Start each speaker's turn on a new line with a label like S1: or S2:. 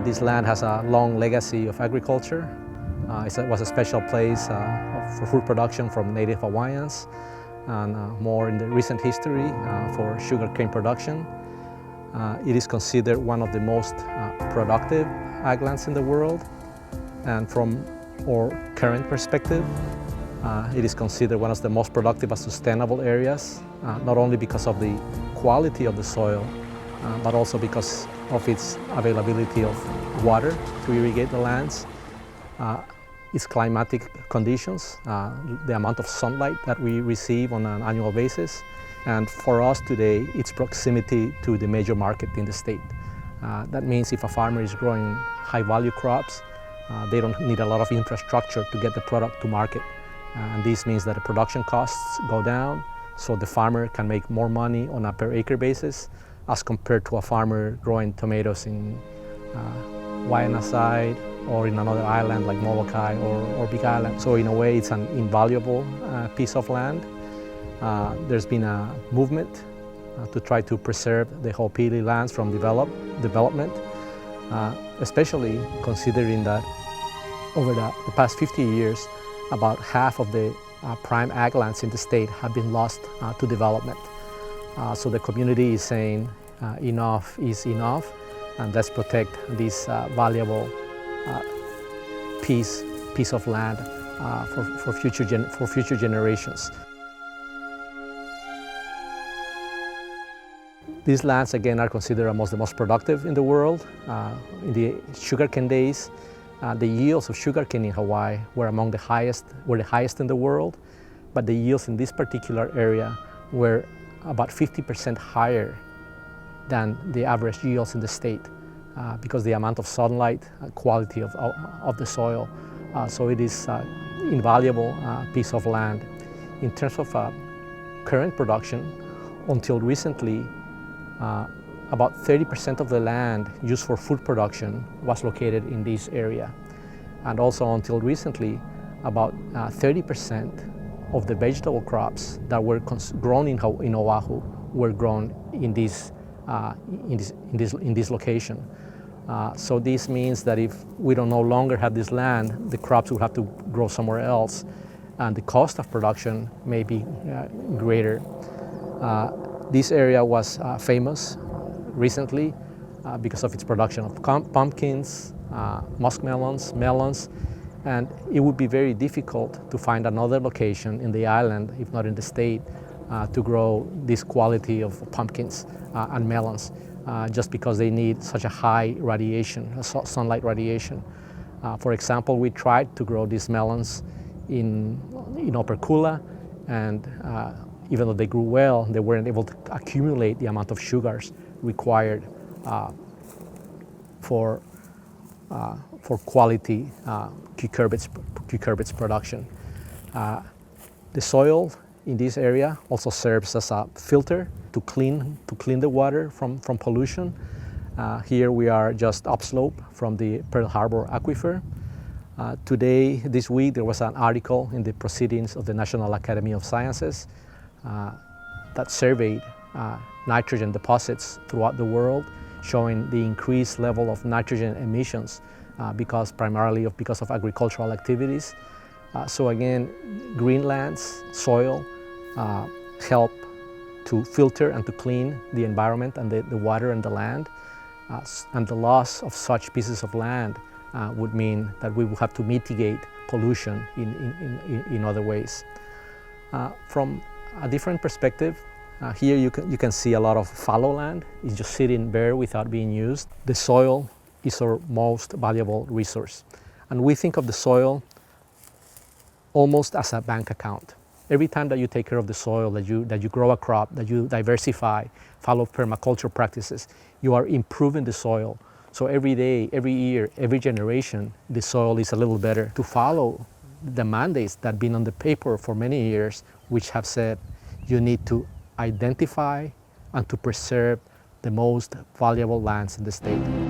S1: This land has a long legacy of agriculture. It was a special place for food production from native Hawaiians, and more in the recent history for sugarcane production. It is considered one of the most productive ag lands in the world, and from our current perspective, it is considered one of the most productive and sustainable areas, not only because of the quality of the soil, but also because of its availability of water to irrigate the lands, its climatic conditions, the amount of sunlight that we receive on an annual basis, and for us today, its proximity to the major market in the state. That means if a farmer is growing high-value crops, they don't need a lot of infrastructure to get the product to market. And this means that the production costs go down, so the farmer can make more money on a per-acre basis as compared to a farmer growing tomatoes in Waiana side or in another island like Molokai or Big Island. So in a way, it's an invaluable piece of land. There's been a movement to try to preserve the opili lands from development, especially considering that over the past 50 years, about half of the prime ag lands in the state have been lost to development. So the community is saying enough is enough, and let's protect this valuable piece of land for future generations. These lands again are considered amongst the most productive in the world. In the sugarcane days, the yields of sugarcane in Hawaii were the highest in the world, but the yields in this particular area were about 50% higher than the average yields in the state because the amount of sunlight, quality of the soil. So it is an invaluable piece of land. In terms of current production, until recently, about 30% of the land used for food production was located in this area. And also until recently, about 30% of the vegetable crops that were grown in Oahu were grown in this location. So this means that if we don't no longer have this land, the crops will have to grow somewhere else, and the cost of production may be greater. This area was famous recently because of its production of pumpkins, muskmelons, melons, and it would be very difficult to find another location in the island, if not in the state, to grow this quality of pumpkins and melons, just because they need such a high radiation, sunlight radiation. For example, we tried to grow these melons in Upper Kula, and even though they grew well, they weren't able to accumulate the amount of sugars required for quality cucurbits production. The soil in this area also serves as a filter to clean the water from pollution. Here we are just upslope from the Pearl Harbor Aquifer. This week, there was an article in the Proceedings of the National Academy of Sciences that surveyed nitrogen deposits throughout the world, showing the increased level of nitrogen emissions primarily because of agricultural activities. So again, green lands, soil, help to filter and to clean the environment and the water and the land. And the loss of such pieces of land would mean that we will have to mitigate pollution in other ways. From a different perspective, here you can see a lot of fallow land. It's just sitting bare without being used. The soil is our most valuable resource. And we think of the soil almost as a bank account. Every time that you take care of the soil, that you grow a crop, that you diversify, follow permaculture practices, you are improving the soil. So every day, every year, every generation, the soil is a little better. To follow the mandates that have been on the paper for many years, which have said you need to identify and to preserve the most valuable lands in the state.